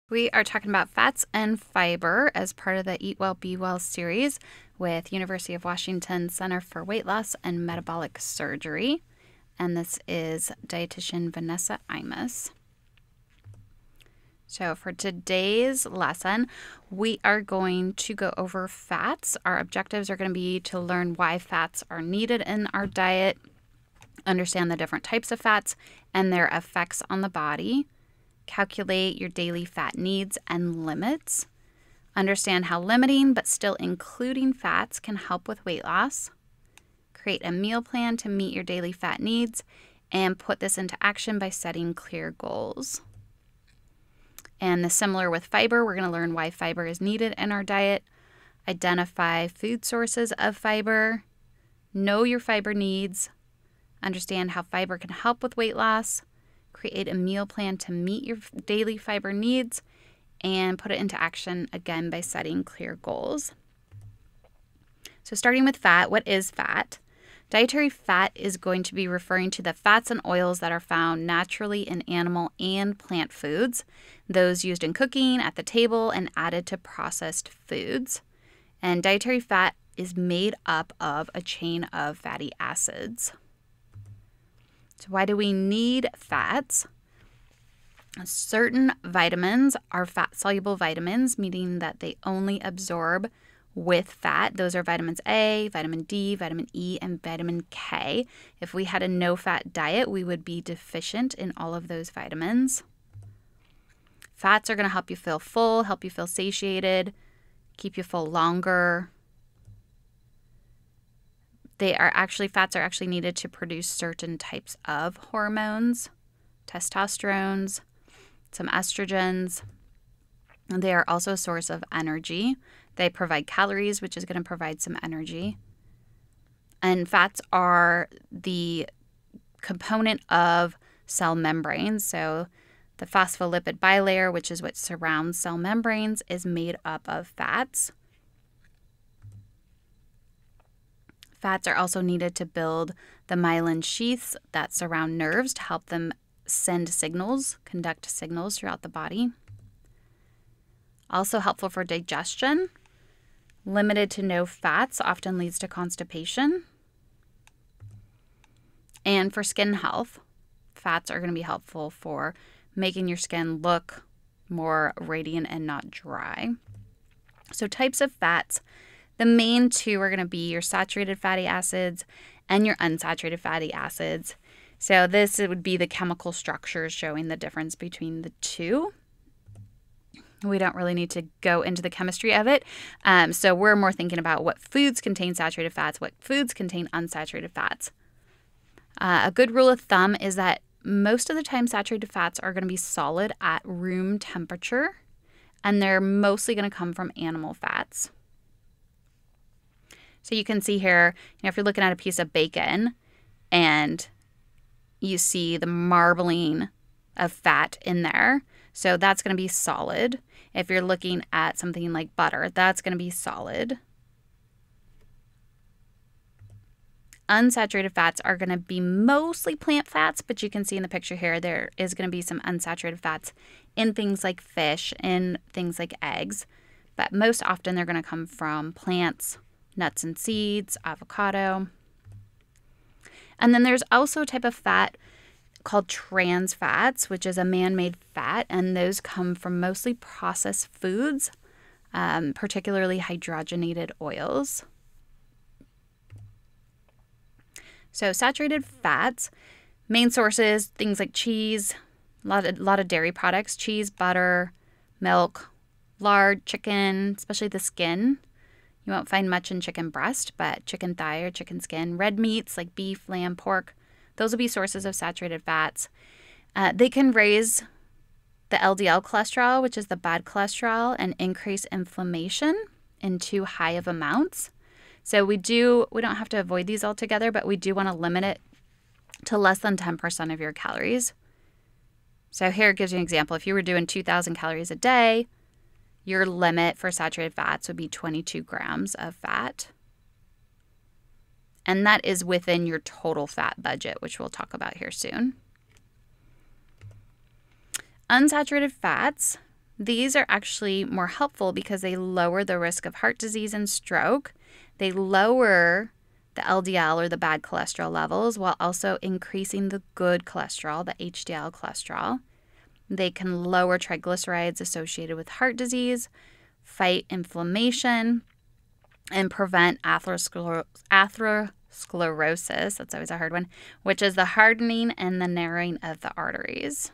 We are talking about fats and fiber as part of the Eat Well, Be Well series with University of Washington Center for Weight Loss and Metabolic Surgery. And this is dietitian Vanessa Imus. So for today's lesson, we are going to go over fats. Our objectives are going to be to learn why fats are needed in our diet, understand the different types of fats and their effects on the body, calculate your daily fat needs and limits, understand how limiting but still including fats can help with weight loss, create a meal plan to meet your daily fat needs, and put this into action by setting clear goals. And similar with fiber, we're going to learn why fiber is needed in our diet, identify food sources of fiber, know your fiber needs, understand how fiber can help with weight loss, create a meal plan to meet your daily fiber needs, and put it into action again by setting clear goals. So starting with fat, what is fat? Dietary fat is going to be referring to the fats and oils that are found naturally in animal and plant foods, those used in cooking, at the table, and added to processed foods. And dietary fat is made up of a chain of fatty acids. So why do we need fats? Certain vitamins are fat-soluble vitamins, meaning that they only absorb with fat. Those are vitamins A, vitamin D, vitamin E, and vitamin K. If we had a no-fat diet, we would be deficient in all of those vitamins. Fats are going to help you feel full, help you feel satiated, keep you full longer. Fats are actually needed to produce certain types of hormones, testosterones, some estrogens. And they are also a source of energy. They provide calories, which is going to provide some energy. And fats are the component of cell membranes. So the phospholipid bilayer, which is what surrounds cell membranes, is made up of fats. Fats are also needed to build the myelin sheaths that surround nerves to help them send signals, conduct signals throughout the body. Also helpful for digestion. Limited to no fats often leads to constipation. And for skin health, fats are going to be helpful for making your skin look more radiant and not dry. So types of fats. The main two are going to be your saturated fatty acids and your unsaturated fatty acids. So this would be the chemical structures showing the difference between the two. We don't really need to go into the chemistry of it. So we're more thinking about what foods contain saturated fats, what foods contain unsaturated fats. A good rule of thumb is that most of the time saturated fats are going to be solid at room temperature, and they're mostly going to come from animal fats. So you can see here, if you're looking at a piece of bacon and you see the marbling of fat in there, so that's going to be solid. If you're looking at something like butter, that's going to be solid. Unsaturated fats are going to be mostly plant fats, but you can see in the picture here, there is going to be some unsaturated fats in things like fish, in things like eggs, but most often they're going to come from plants, nuts and seeds, avocado. And then there's also a type of fat called trans fats, which is a man-made fat, and those come from mostly processed foods, particularly hydrogenated oils. So saturated fats, main sources, things like cheese, a lot of dairy products, cheese, butter, milk, lard, chicken, especially the skin. You won't find much in chicken breast, but chicken thigh or chicken skin. Red meats like beef, lamb, pork, those will be sources of saturated fats. They can raise the LDL cholesterol, which is the bad cholesterol, and increase inflammation in too high of amounts. So we don't have to avoid these altogether, but we do want to limit it to less than 10% of your calories. So here it gives you an example. If you were doing 2,000 calories a day, your limit for saturated fats would be 22 grams of fat. And that is within your total fat budget, which we'll talk about here soon. Unsaturated fats These are actually more helpful because they lower the risk of heart disease and stroke. They lower the LDL or the bad cholesterol levels while also increasing the good cholesterol, the HDL cholesterol. They can lower triglycerides associated with heart disease, fight inflammation, and prevent atherosclerosis, that's always a hard one, which is the hardening and the narrowing of the arteries.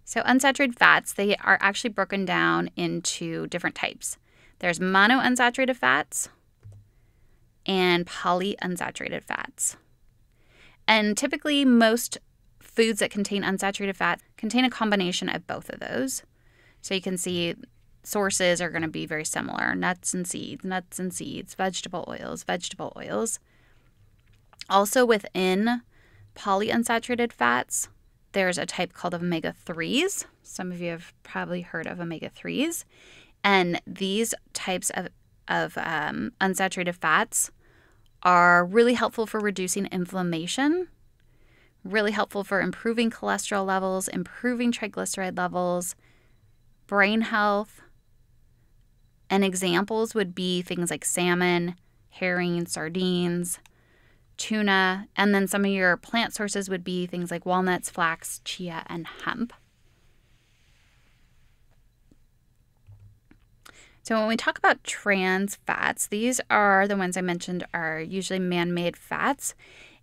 So unsaturated fats, they are actually broken down into different types. There's monounsaturated fats and polyunsaturated fats. And typically most foods that contain unsaturated fats contain a combination of both of those. So you can see sources are going to be very similar. Nuts and seeds, vegetable oils. Also within polyunsaturated fats, there's a type called omega-3s. Some of you have probably heard of omega-3s. And these types of unsaturated fats are really helpful for reducing inflammation, really helpful for improving cholesterol levels, improving triglyceride levels, brain health. And examples would be things like salmon, herring, sardines, tuna, and then some of your plant sources would be things like walnuts, flax, chia, and hemp. So when we talk about trans fats, these are the ones I mentioned are usually man-made fats,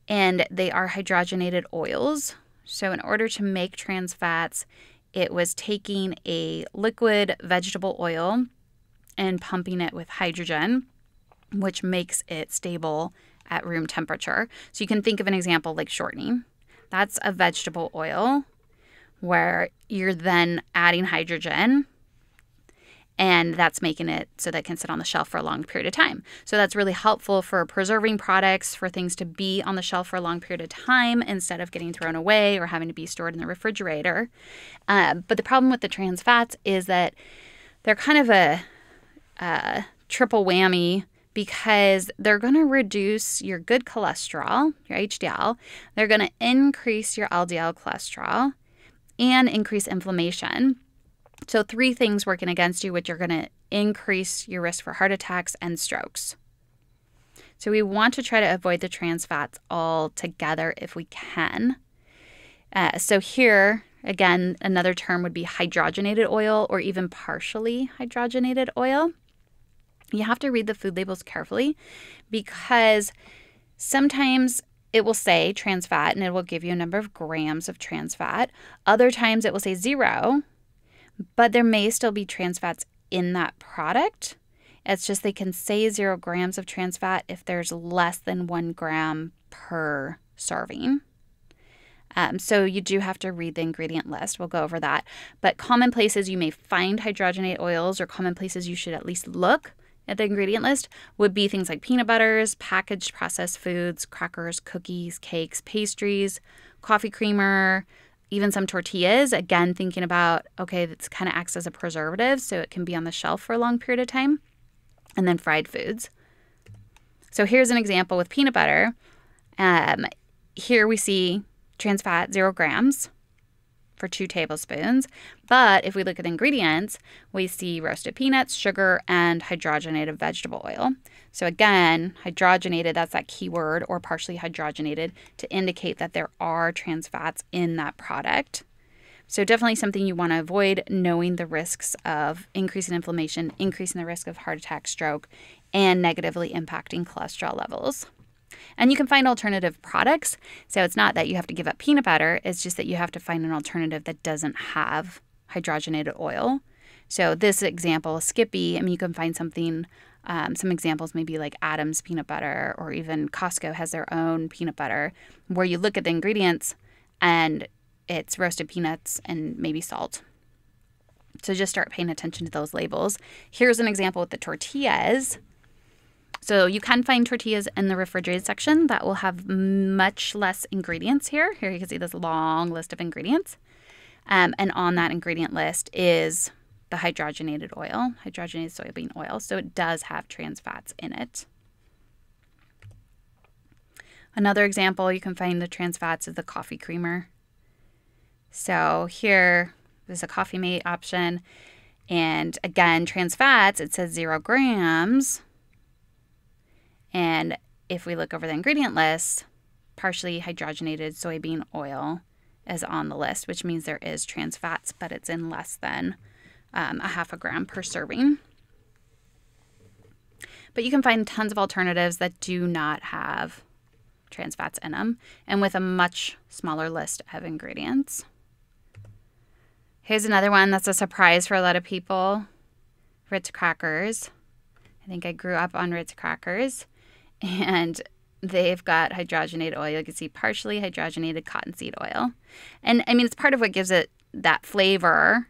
and they are hydrogenated oils. So in order to make trans fats, it was taking a liquid vegetable oil and pumping it with hydrogen, which makes it stable at room temperature. So you can think of an example like shortening. That's a vegetable oil where you're then adding hydrogen, and that's making it so that it can sit on the shelf for a long period of time. So that's really helpful for preserving products, for things to be on the shelf for a long period of time instead of getting thrown away or having to be stored in the refrigerator. But the problem with the trans fats is that they're kind of a triple whammy, because they're going to reduce your good cholesterol, your HDL. They're going to increase your LDL cholesterol and increase inflammation. So 3 things working against you, which are going to increase your risk for heart attacks and strokes. So we want to try to avoid the trans fats altogether if we can. So here, again, another term would be hydrogenated oil or even partially hydrogenated oil. You have to read the food labels carefully because sometimes it will say trans fat and it will give you a number of grams of trans fat. Other times it will say 0, but there may still be trans fats in that product. It's just they can say 0 grams of trans fat if there's less than 1 gram per serving. So you do have to read the ingredient list. We'll go over that. But common places you may find hydrogenated oils, or common places you should at least look at the ingredient list, would be things like peanut butters, packaged processed foods, crackers, cookies, cakes, pastries, coffee creamer, even some tortillas. Again, thinking about, okay, this kind of acts as a preservative, so it can be on the shelf for a long period of time. And then fried foods. So here's an example with peanut butter. Here we see trans fat 0 grams for 2 tablespoons. But if we look at the ingredients, we see roasted peanuts, sugar, and hydrogenated vegetable oil. So again, hydrogenated, that's that key word, or partially hydrogenated, to indicate that there are trans fats in that product. So definitely something you want to avoid, knowing the risks of increasing inflammation, increasing the risk of heart attack, stroke, and negatively impacting cholesterol levels. And you can find alternative products. So it's not that you have to give up peanut butter. It's just that you have to find an alternative that doesn't have hydrogenated oil. So this example, Skippy, I mean, you can find something, some examples maybe like Adam's peanut butter, or even Costco has their own peanut butter, where you look at the ingredients and it's roasted peanuts and maybe salt. So just start paying attention to those labels. Here's an example with the tortillas. So you can find tortillas in the refrigerated section that will have much less ingredients here. Here you can see this long list of ingredients. And on that ingredient list is the hydrogenated oil, hydrogenated soybean oil. So it does have trans fats in it. Another example you can find the trans fats is the coffee creamer. So here is a Coffee Mate option. And again, trans fats, it says 0 grams. And if we look over the ingredient list, partially hydrogenated soybean oil is on the list, which means there is trans fats, but it's in less than a half a gram per serving. But you can find tons of alternatives that do not have trans fats in them and with a much smaller list of ingredients. Here's another one that's a surprise for a lot of people. Ritz crackers. I think I grew up on Ritz crackers, and they've got hydrogenated oil. You can see partially hydrogenated cottonseed oil. And I mean, it's part of what gives it that flavor.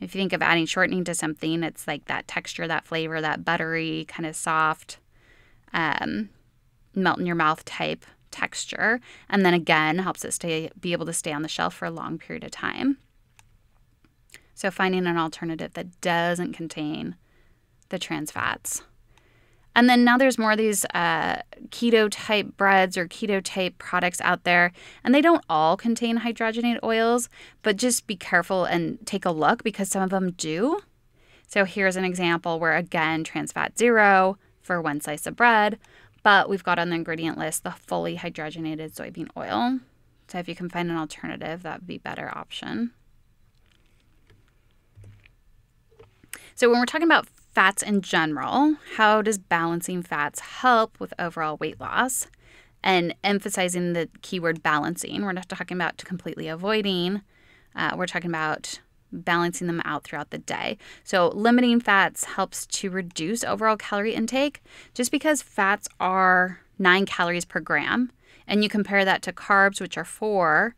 If you think of adding shortening to something, it's like that texture, that flavor, that buttery, kind of soft, melt in your mouth type texture. And then again, helps it be able to stay on the shelf for a long period of time. So finding an alternative that doesn't contain the trans fats. And then now there's more of these keto type breads or keto type products out there, and they don't all contain hydrogenated oils, but just be careful and take a look because some of them do. So here's an example where, again, trans fat 0 for 1 slice of bread, but we've got on the ingredient list the fully hydrogenated soybean oil. So if you can find an alternative, that would be a better option. So when we're talking about fats in general, how does balancing fats help with overall weight loss? And emphasizing the keyword balancing. We're not talking about completely avoiding. We're talking about balancing them out throughout the day. So limiting fats helps to reduce overall calorie intake just because fats are 9 calories per gram. And you compare that to carbs, which are 4,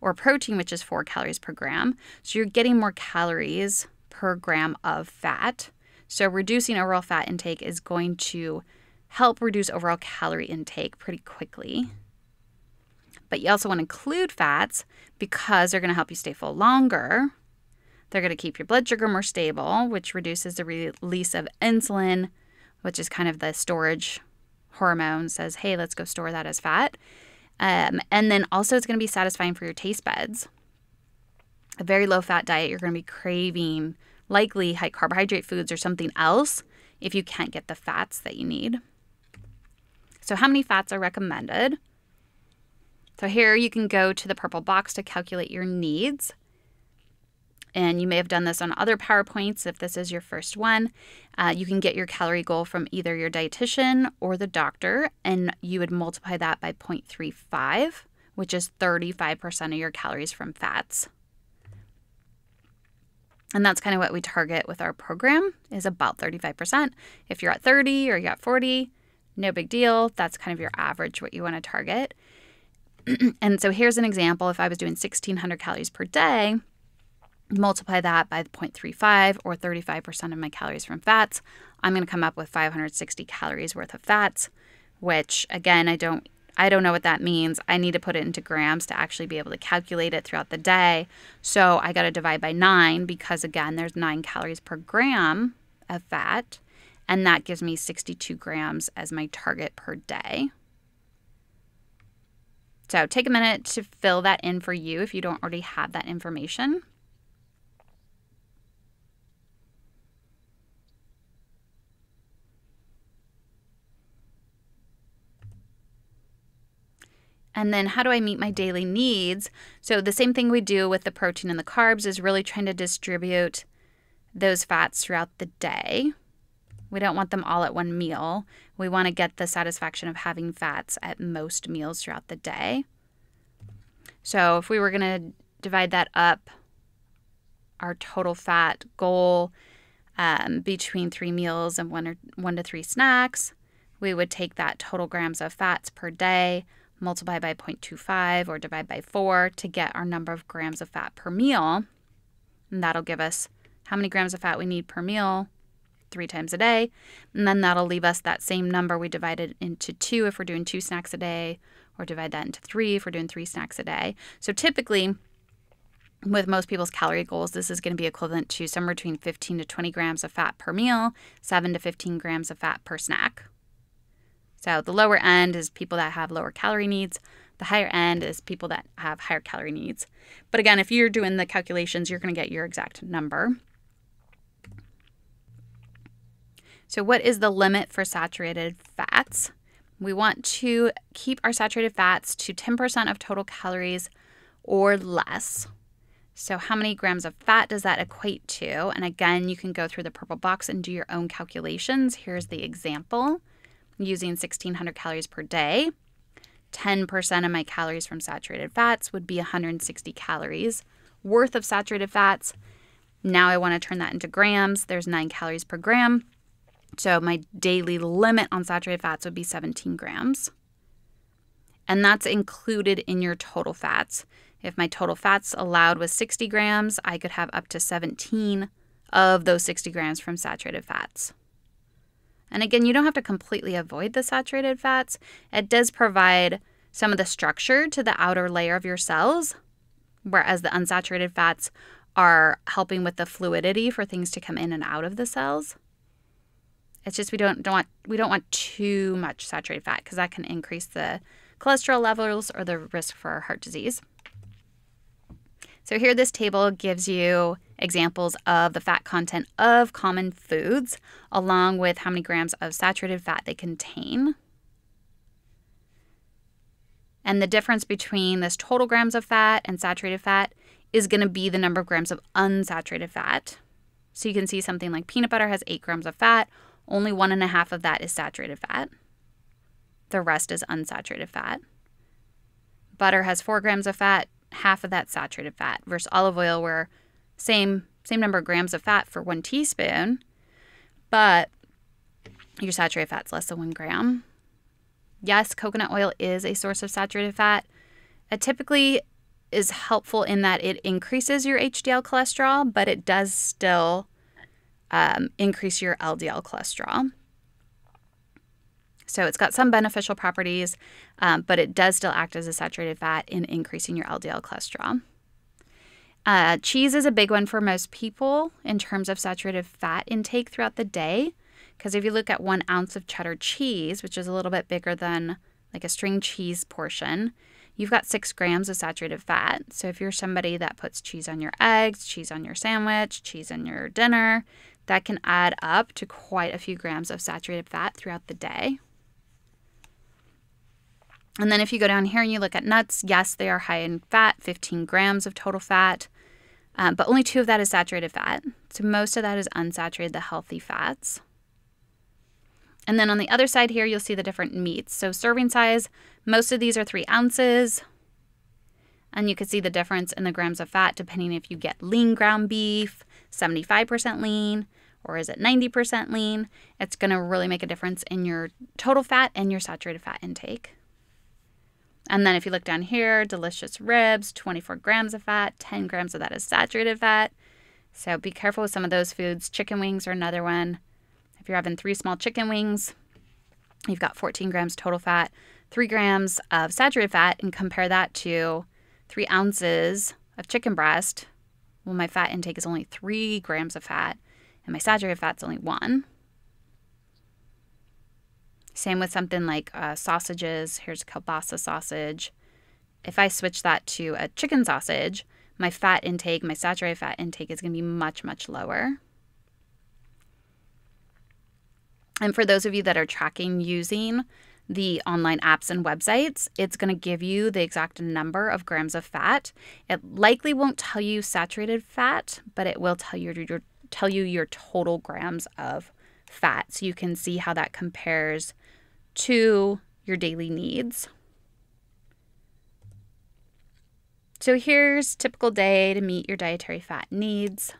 or protein, which is 4 calories per gram. So you're getting more calories per gram of fat. So reducing overall fat intake is going to help reduce overall calorie intake pretty quickly. But you also want to include fats because they're going to help you stay full longer. They're going to keep your blood sugar more stable, which reduces the release of insulin, which is kind of the storage hormone, says, hey, let's go store that as fat. And then also it's going to be satisfying for your taste buds. A very low fat diet, you're going to be craving likely high carbohydrate foods or something else if you can't get the fats that you need. So how many fats are recommended? So here you can go to the purple box to calculate your needs. And you may have done this on other PowerPoints if this is your first one. You can get your calorie goal from either your dietitian or the doctor, and you would multiply that by 0.35, which is 35% of your calories from fats. And that's kind of what we target with our program, is about 35%. If you're at 30 or you're at 40, no big deal. That's kind of your average, what you want to target. And so here's an example. If I was doing 1,600 calories per day, multiply that by 0.35 or 35% of my calories from fats, I'm going to come up with 560 calories worth of fats, which again, I don't know what that means. I need to put it into grams to actually be able to calculate it throughout the day. So I got to divide by 9 because, again, there's 9 calories per gram of fat. And that gives me 62 grams as my target per day. So take a minute to fill that in for you if you don't already have that information. And then how do I meet my daily needs? So the same thing we do with the protein and the carbs is really trying to distribute those fats throughout the day. We don't want them all at one meal. We want to get the satisfaction of having fats at most meals throughout the day. So if we were going to divide that up, our total fat goal between 3 meals and 1 to 3 snacks, we would take that total grams of fats per day, multiply by 0.25 or divide by 4 to get our number of grams of fat per meal. And that'll give us how many grams of fat we need per meal 3 times a day. And then that'll leave us that same number we divided into 2 if we're doing 2 snacks a day, or divide that into 3 if we're doing 3 snacks a day. So typically, with most people's calorie goals, this is going to be equivalent to somewhere between 15 to 20 grams of fat per meal, 7 to 15 grams of fat per snack. So the lower end is people that have lower calorie needs, The higher end is people that have higher calorie needs. But again, if you're doing the calculations, you're going to get your exact number. So what is the limit for saturated fats? We want to keep our saturated fats to 10% of total calories or less. So how many grams of fat does that equate to? And again, you can go through the purple box and do your own calculations. Here's the example. Using 1,600 calories per day, 10% of my calories from saturated fats would be 160 calories worth of saturated fats. Now I want to turn that into grams. There's 9 calories per gram. So my daily limit on saturated fats would be 17 grams. And that's included in your total fats. If my total fats allowed was 60 grams, I could have up to 17 of those 60 grams from saturated fats. And again, you don't have to completely avoid the saturated fats. It does provide some of the structure to the outer layer of your cells, whereas the unsaturated fats are helping with the fluidity for things to come in and out of the cells. It's just we don't want too much saturated fat because that can increase the cholesterol levels or the risk for heart disease. So here this table gives you examples of the fat content of common foods along with how many grams of saturated fat they contain. And the difference between this total grams of fat and saturated fat is going to be the number of grams of unsaturated fat. So you can see something like peanut butter has 8 grams of fat. Only 1.5 of that is saturated fat. The rest is unsaturated fat. Butter has 4 grams of fat. Half of that saturated fat versus olive oil where same number of grams of fat for 1 teaspoon, but your saturated fat's less than 1 gram. Yes, coconut oil is a source of saturated fat. It typically is helpful in that it increases your HDL cholesterol, but it does still increase your LDL cholesterol. So it's got some beneficial properties, but it does still act as a saturated fat in increasing your LDL cholesterol. Cheese is a big one for most people in terms of saturated fat intake throughout the day. Because if you look at 1 ounce of cheddar cheese, which is a little bit bigger than like a string cheese portion, you've got 6 grams of saturated fat. So if you're somebody that puts cheese on your eggs, cheese on your sandwich, cheese on your dinner, that can add up to quite a few grams of saturated fat throughout the day. And then if you go down here and you look at nuts, yes, they are high in fat, 15 grams of total fat, but only 2 of that is saturated fat. So most of that is unsaturated, the healthy fats. And then on the other side here, you'll see the different meats. So serving size, most of these are 3 ounces. And you can see the difference in the grams of fat depending if you get lean ground beef, 75% lean, or is it 90% lean. It's going to really make a difference in your total fat and your saturated fat intake. And then if you look down here, delicious ribs, 24 grams of fat, 10 grams of that is saturated fat. So be careful with some of those foods. Chicken wings are another one. If you're having 3 small chicken wings, you've got 14 grams total fat, 3 grams of saturated fat, and compare that to 3 ounces of chicken breast. Well, my fat intake is only 3 grams of fat, and my saturated fat's only 1. Same with something like sausages. Here's kielbasa sausage. If I switch that to a chicken sausage, my fat intake, my saturated fat intake is going to be much, much lower. And for those of you that are tracking using the online apps and websites, it's going to give you the exact number of grams of fat. It likely won't tell you saturated fat, but it will tell you your total grams of fat. So you can see how that compares to your daily needs. So here's a typical day to meet your dietary fat needs.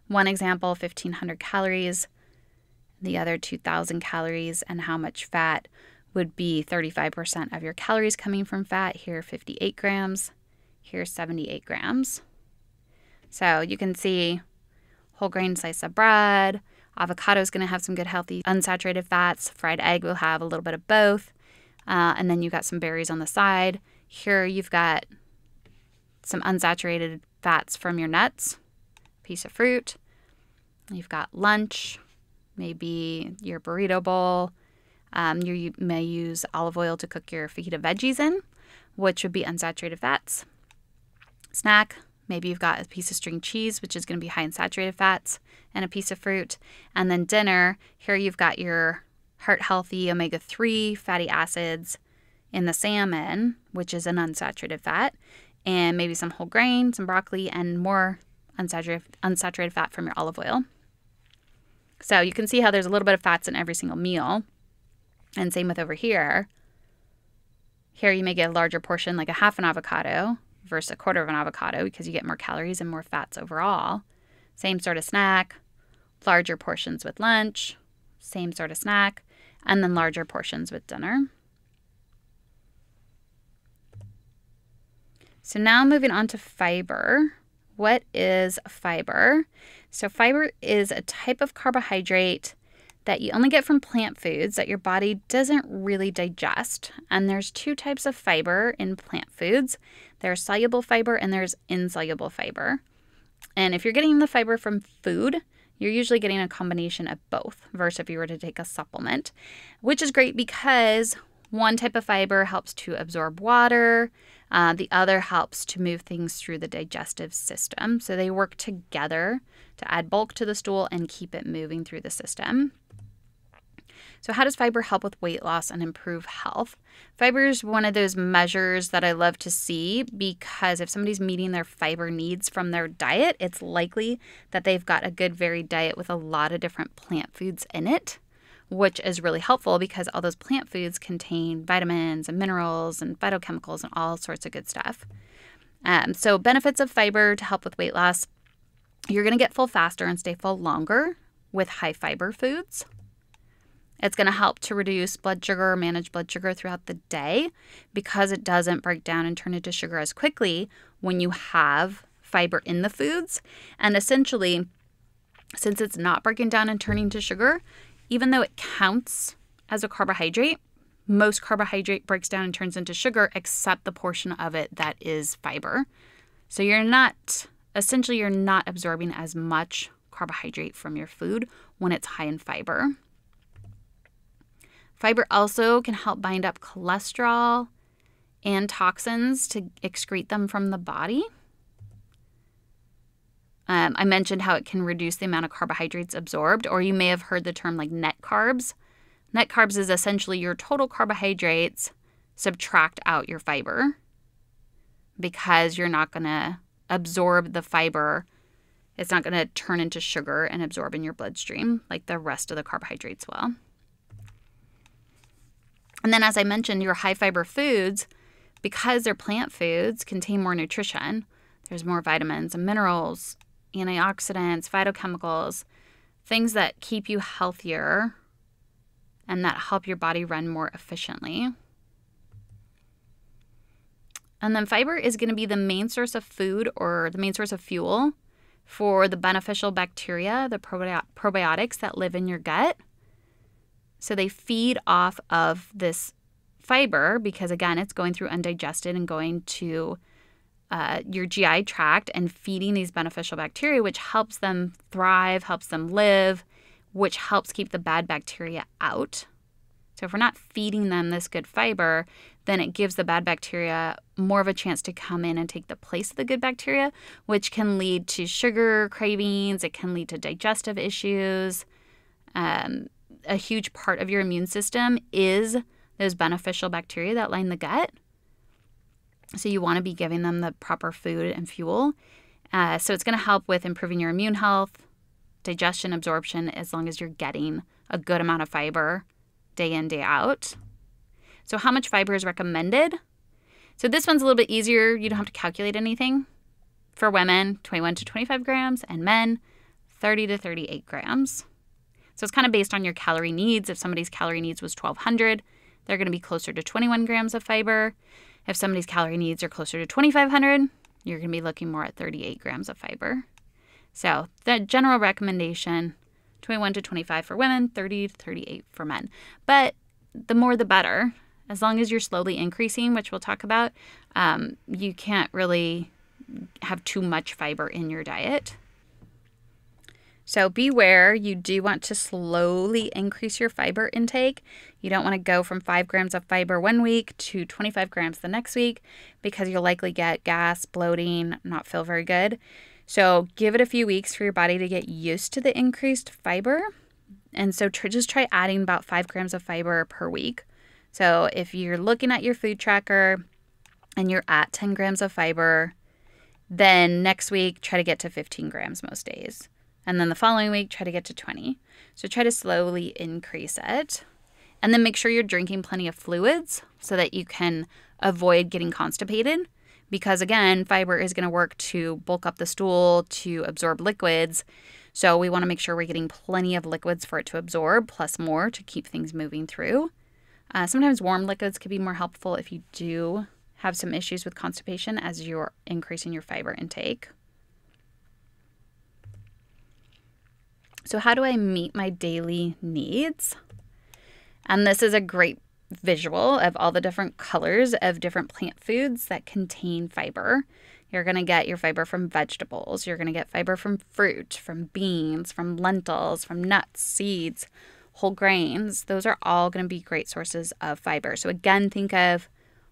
One example, 1,500 calories. The other 2,000 calories, and how much fat would be 35% of your calories coming from fat. Here, 58 grams. Here, 78 grams. So you can see whole grain slice of bread. Avocado is going to have some good healthy unsaturated fats. Fried egg will have a little bit of both. And then you've got some berries on the side. Here you've got some unsaturated fats from your nuts. Piece of fruit. You've got lunch. Maybe your burrito bowl. You may use olive oil to cook your fajita veggies in, which would be unsaturated fats. Snack, maybe you've got a piece of string cheese, which is going to be high in saturated fats, and a piece of fruit. And then dinner, here you've got your heart-healthy omega-3 fatty acids in the salmon, which is an unsaturated fat, and maybe some whole grain, some broccoli, and more unsaturated fat from your olive oil. So you can see how there's a little bit of fats in every single meal. And same with over here. Here you may get a larger portion, like a half an avocado versus a quarter of an avocado, because you get more calories and more fats overall. Same sort of snack, larger portions with lunch, same sort of snack, and then larger portions with dinner. So now moving on to fiber. What is fiber? So fiber is a type of carbohydrate that you only get from plant foods that your body doesn't really digest. And there's two types of fiber in plant foods. There's soluble fiber and there's insoluble fiber. And if you're getting the fiber from food, you're usually getting a combination of both versus if you were to take a supplement, which is great because one type of fiber helps to absorb water. The other helps to move things through the digestive system. So they work together to add bulk to the stool and keep it moving through the system. So how does fiber help with weight loss and improve health? Fiber is one of those measures that I love to see because if somebody's meeting their fiber needs from their diet, it's likely that they've got a good varied diet with a lot of different plant foods in it, which is really helpful because all those plant foods contain vitamins and minerals and phytochemicals and all sorts of good stuff. So benefits of fiber to help with weight loss. You're going to get full faster and stay full longer with high fiber foods. It's going to help to reduce blood sugar or manage blood sugar throughout the day because it doesn't break down and turn into sugar as quickly when you have fiber in the foods. And essentially, since it's not breaking down and turning to sugar, even though it counts as a carbohydrate, most carbohydrate breaks down and turns into sugar except the portion of it that is fiber. So you're not absorbing as much carbohydrate from your food when it's high in fiber. Fiber also can help bind up cholesterol and toxins to excrete them from the body. I mentioned how it can reduce the amount of carbohydrates absorbed, or you may have heard the term like net carbs. Net carbs is essentially your total carbohydrates subtract out your fiber because you're not going to absorb the fiber. It's not going to turn into sugar and absorb in your bloodstream like the rest of the carbohydrates will. And then as I mentioned, your high fiber foods, because they're plant foods, contain more nutrition. There's more vitamins and minerals, antioxidants, phytochemicals, things that keep you healthier and that help your body run more efficiently. And then fiber is going to be the main source of food or the main source of fuel for the beneficial bacteria, the probiotics that live in your gut. So they feed off of this fiber because, again, it's going through undigested and going to your GI tract and feeding these beneficial bacteria, which helps them thrive, helps them live, which helps keep the bad bacteria out. So if we're not feeding them this good fiber, then it gives the bad bacteria more of a chance to come in and take the place of the good bacteria, which can lead to sugar cravings. It can lead to digestive issues. A huge part of your immune system is those beneficial bacteria that line the gut. So you want to be giving them the proper food and fuel. So it's going to help with improving your immune health, digestion, absorption, as long as you're getting a good amount of fiber day in, day out. So how much fiber is recommended? So this one's a little bit easier. You don't have to calculate anything. For women, 21 to 25 grams, and men, 30 to 38 grams. So it's kind of based on your calorie needs. If somebody's calorie needs was 1,200, they're going to be closer to 21 grams of fiber. If somebody's calorie needs are closer to 2,500, you're going to be looking more at 38 grams of fiber. So the general recommendation, 21 to 25 for women, 30 to 38 for men. But the more the better. As long as you're slowly increasing, which we'll talk about, you can't really have too much fiber in your diet. So beware, you do want to slowly increase your fiber intake. You don't want to go from 5 grams of fiber one week to 25 grams the next week because you'll likely get gas, bloating, not feel very good. So give it a few weeks for your body to get used to the increased fiber. And so just try adding about 5 grams of fiber per week. So if you're looking at your food tracker and you're at 10 grams of fiber, then next week try to get to 15 grams most days. And then the following week, try to get to 20. So try to slowly increase it. And then make sure you're drinking plenty of fluids so that you can avoid getting constipated. Because again, fiber is going to work to bulk up the stool, to absorb liquids. So we want to make sure we're getting plenty of liquids for it to absorb, plus more to keep things moving through. Sometimes warm liquids can be more helpful if you do have some issues with constipation as you're increasing your fiber intake. So how do I meet my daily needs? And this is a great visual of all the different colors of different plant foods that contain fiber. You're going to get your fiber from vegetables. You're going to get fiber from fruit, from beans, from lentils, from nuts, seeds, whole grains. Those are all going to be great sources of fiber. So again, think of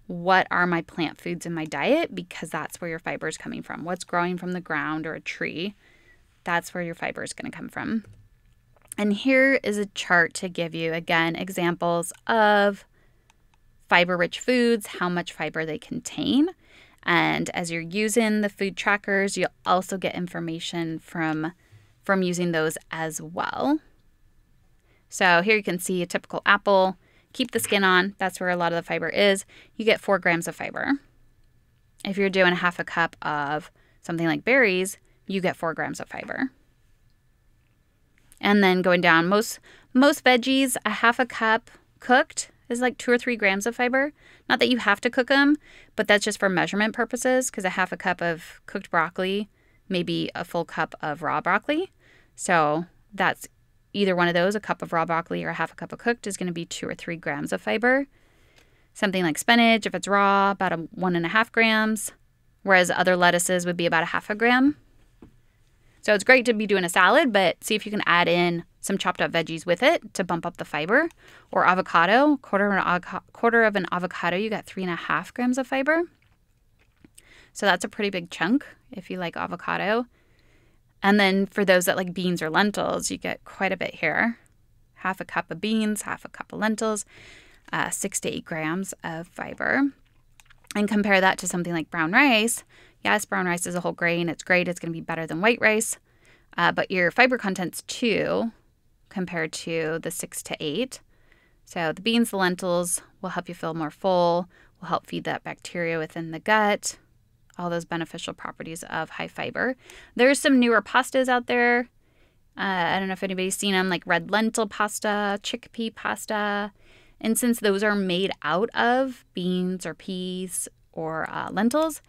what are my plant foods in my diet, because that's where your fiber is coming from. What's growing from the ground or a tree, that's where your fiber is going to come from. And here is a chart to give you, again, examples of fiber-rich foods, how much fiber they contain. And as you're using the food trackers, you'll also get information from using those as well. So here you can see a typical apple. Keep the skin on. That's where a lot of the fiber is. You get 4 grams of fiber. If you're doing half a cup of something like berries, you get 4 grams of fiber. And then going down, most veggies, a half a cup cooked is like 2 or 3 grams of fiber. Not that you have to cook them, but that's just for measurement purposes, because a half a cup of cooked broccoli may be a full cup of raw broccoli. So that's either one of those, a cup of raw broccoli or a half a cup of cooked, is going to be 2 or 3 grams of fiber. Something like spinach, if it's raw, about 1.5 grams, whereas other lettuces would be about a half a gram. So it's great to be doing a salad, but see if you can add in some chopped up veggies with it to bump up the fiber. Or avocado, quarter of an avocado, you got 3.5 grams of fiber. So that's a pretty big chunk if you like avocado. And then for those that like beans or lentils, you get quite a bit here. Half a cup of beans, half a cup of lentils, 6 to 8 grams of fiber. And compare that to something like brown rice. Yes, brown rice is a whole grain. It's great. It's going to be better than white rice. But your fiber content's 2 compared to the 6 to 8. So the beans, the lentils will help you feel more full, will help feed that bacteria within the gut, all those beneficial properties of high fiber. There's some newer pastas out there. I don't know if anybody's seen them, like red lentil pasta, chickpea pasta. And since those are made out of beans or peas or lentils,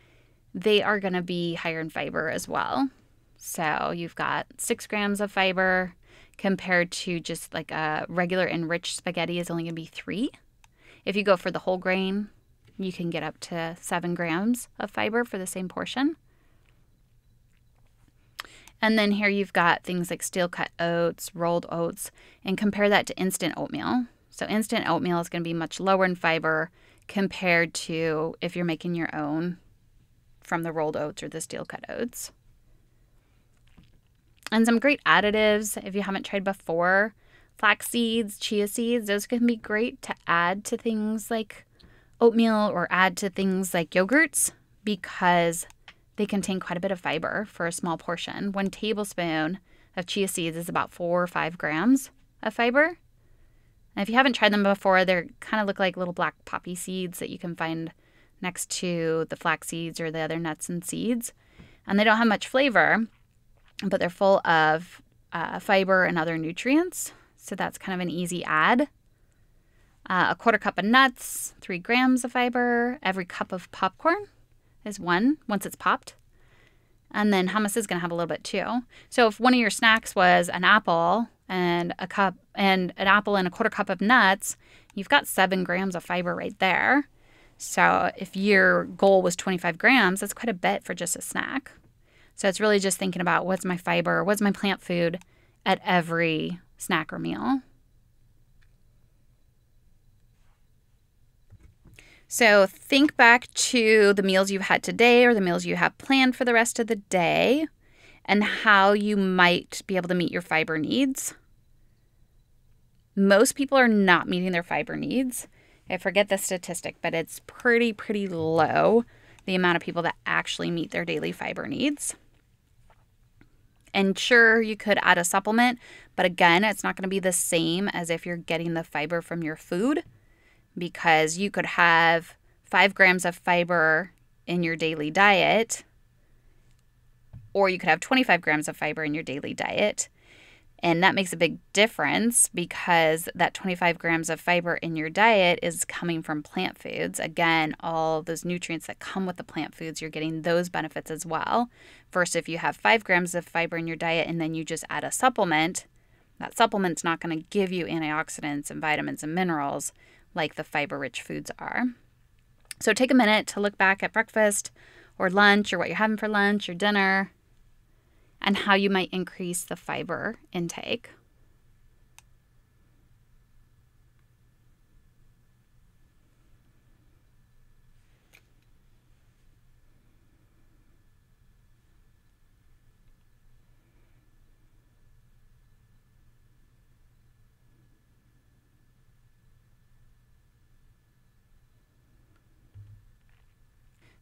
they are going to be higher in fiber as well. So you've got 6 grams of fiber compared to just like a regular enriched spaghetti is only going to be 3. If you go for the whole grain, you can get up to 7 grams of fiber for the same portion. And then here you've got things like steel cut oats, rolled oats, and compare that to instant oatmeal. So instant oatmeal is going to be much lower in fiber compared to if you're making your own from the rolled oats or the steel cut oats. And some great additives, if you haven't tried before, flax seeds, chia seeds, those can be great to add to things like oatmeal or add to things like yogurts because they contain quite a bit of fiber for a small portion. 1 tablespoon of chia seeds is about 4 or 5 grams of fiber. And if you haven't tried them before, they kind of look like little black poppy seeds that you can find next to the flax seeds or the other nuts and seeds. And they don't have much flavor, but they're full of fiber and other nutrients. So that's kind of an easy add. A quarter cup of nuts, 3 grams of fiber. Every cup of popcorn is 1 once it's popped. And then hummus is going to have a little bit too. So if one of your snacks was an apple and a quarter cup of nuts, you've got 7 grams of fiber right there. So if your goal was 25 grams, that's quite a bit for just a snack. So it's really just thinking about what's my fiber, what's my plant food, at every snack or meal. So think back to the meals you've had today or the meals you have planned for the rest of the day and how you might be able to meet your fiber needs. Most people are not meeting their fiber needs. I forget the statistic, but it's pretty low, the amount of people that actually meet their daily fiber needs. And sure, you could add a supplement, but again, it's not going to be the same as if you're getting the fiber from your food, because you could have 5 grams of fiber in your daily diet, or you could have 25 grams of fiber in your daily diet. And that makes a big difference because that 25 grams of fiber in your diet is coming from plant foods. Again, all those nutrients that come with the plant foods, you're getting those benefits as well. Versus if you have 5 grams of fiber in your diet and then you just add a supplement, that supplement's not going to give you antioxidants and vitamins and minerals like the fiber-rich foods are. So take a minute to look back at breakfast or lunch or what you're having for lunch or dinner and how you might increase the fiber intake.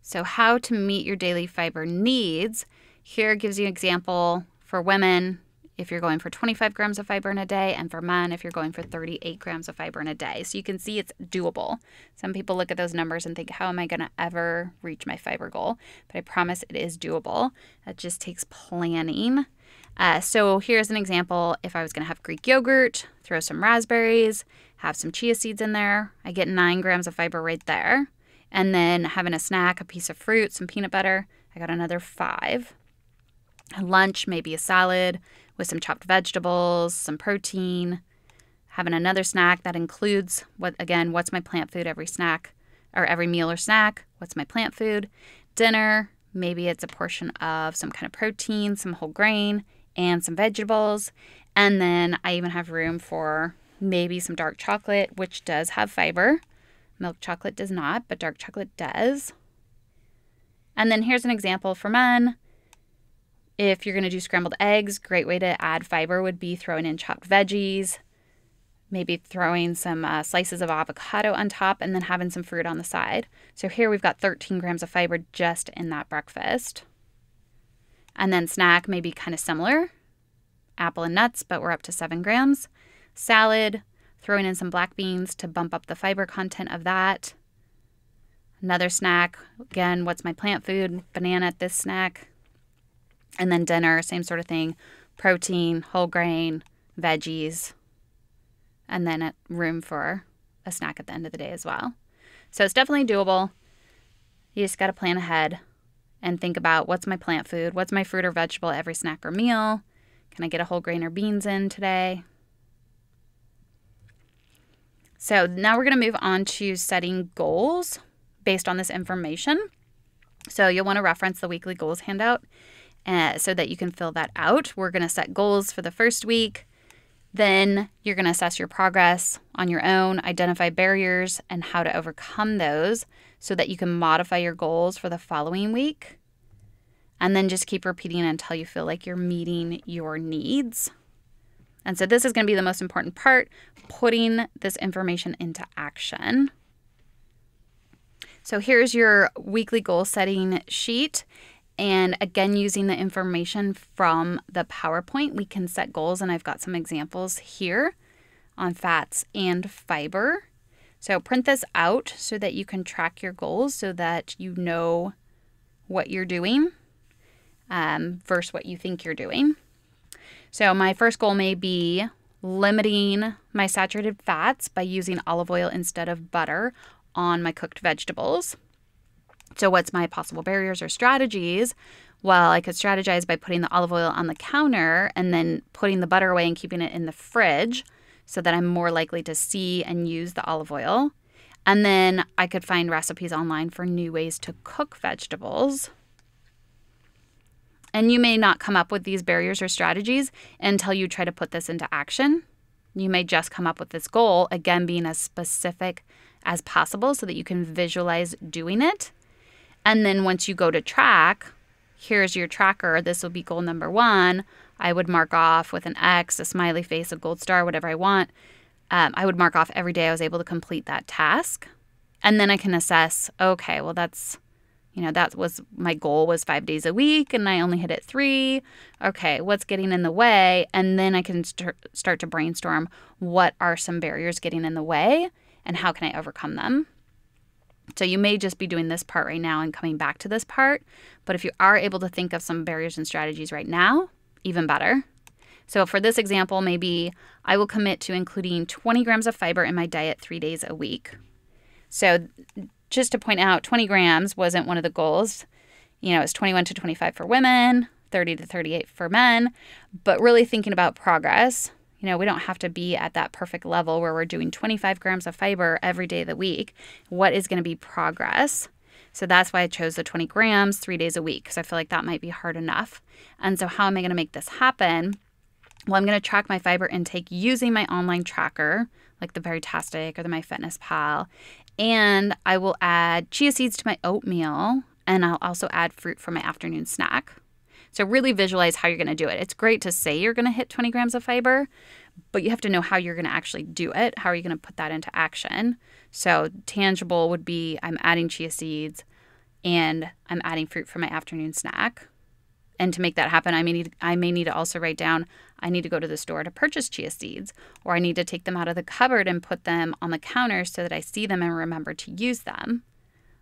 So how to meet your daily fiber needs. Here gives you an example for women if you're going for 25 grams of fiber in a day, and for men if you're going for 38 grams of fiber in a day. So you can see it's doable. Some people look at those numbers and think, how am I going to ever reach my fiber goal? But I promise it is doable. It just takes planning. So here's an example. If I was going to have Greek yogurt, throw some raspberries, have some chia seeds in there, I get 9 grams of fiber right there. And then having a snack, a piece of fruit, some peanut butter, I got another 5. Lunch, maybe a salad with some chopped vegetables, some protein. Having another snack that includes, what's my plant food every snack, or every meal or snack? What's my plant food? Dinner, maybe it's a portion of some kind of protein, some whole grain, and some vegetables. And then I even have room for maybe some dark chocolate, which does have fiber. Milk chocolate does not, but dark chocolate does. And then here's an example for men. If you're going to do scrambled eggs, great way to add fiber would be throwing in chopped veggies, maybe throwing some slices of avocado on top, and then having some fruit on the side. So here we've got 13 grams of fiber just in that breakfast. And then snack, maybe kind of similar. Apple and nuts, but we're up to 7 grams. Salad, throwing in some black beans to bump up the fiber content of that. Another snack, again, what's my plant food? Banana at this snack. And then dinner, same sort of thing. Protein, whole grain, veggies. And then room for a snack at the end of the day as well. So it's definitely doable. You just got to plan ahead and think about what's my plant food? What's my fruit or vegetable every snack or meal? Can I get a whole grain or beans in today? So now we're going to move on to setting goals based on this information. So you'll want to reference the weekly goals handout so that you can fill that out. We're going to set goals for the first week. Then you're going to assess your progress on your own, identify barriers and how to overcome those so that you can modify your goals for the following week. And then just keep repeating until you feel like you're meeting your needs. And so this is going to be the most important part, putting this information into action. So here's your weekly goal setting sheet. And again, using the information from the PowerPoint, we can set goals. And I've got some examples here on fats and fiber. So print this out so that you can track your goals so that you know what you're doing versus what you think you're doing. So my first goal may be limiting my saturated fats by using olive oil instead of butter on my cooked vegetables. So what's my possible barriers or strategies? Well, I could strategize by putting the olive oil on the counter and then putting the butter away and keeping it in the fridge so that I'm more likely to see and use the olive oil. And then I could find recipes online for new ways to cook vegetables. And you may not come up with these barriers or strategies until you try to put this into action. You may just come up with this goal, again, being as specific as possible so that you can visualize doing it. And then once you go to track, here's your tracker. This will be goal number 1. I would mark off with an X, a smiley face, a gold star, whatever I want. I would mark off every day I was able to complete that task. And then I can assess, okay, well, that was my goal was 5 days a week and I only hit it 3. Okay, what's getting in the way? And then I can start to brainstorm what are some barriers getting in the way and how can I overcome them? So you may just be doing this part right now and coming back to this part. But if you are able to think of some barriers and strategies right now, even better. So for this example, maybe I will commit to including 20 grams of fiber in my diet 3 days a week. So just to point out, 20 grams wasn't one of the goals. It's 21 to 25 for women, 30 to 38 for men. But really thinking about progress, we don't have to be at that perfect level where we're doing 25 grams of fiber every day of the week. What is going to be progress? So that's why I chose the 20 grams 3 days a week, because I feel like that might be hard enough. And so how am I going to make this happen? Well, I'm going to track my fiber intake using my online tracker, like the Verytastic or the MyFitnessPal. And I will add chia seeds to my oatmeal, and I'll also add fruit for my afternoon snack. So really visualize how you're going to do it. It's great to say you're going to hit 20 grams of fiber, but you have to know how you're going to actually do it. How are you going to put that into action? So tangible would be I'm adding chia seeds and I'm adding fruit for my afternoon snack. And to make that happen, I may need to also write down, I need to go to the store to purchase chia seeds, or I need to take them out of the cupboard and put them on the counter so that I see them and remember to use them.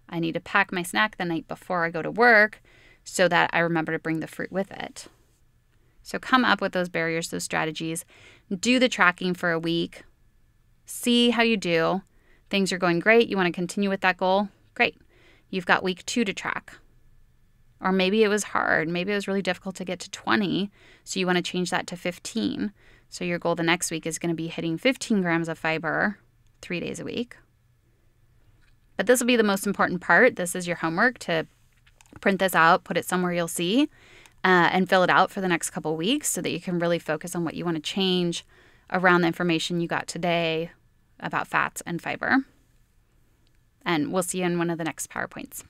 I need to pack my snack the night before I go to work so that I remember to bring the fruit with it. So come up with those barriers, those strategies. Do the tracking for a week. See how you do. Things are going great. You want to continue with that goal? Great. You've got week 2 to track. Or maybe it was hard. Maybe it was really difficult to get to 20. So you want to change that to 15. So your goal the next week is going to be hitting 15 grams of fiber 3 days a week. But this will be the most important part. This is your homework to print this out, put it somewhere you'll see, and fill it out for the next couple of weeks so that you can really focus on what you want to change around the information you got today about fats and fiber. And we'll see you in one of the next PowerPoints.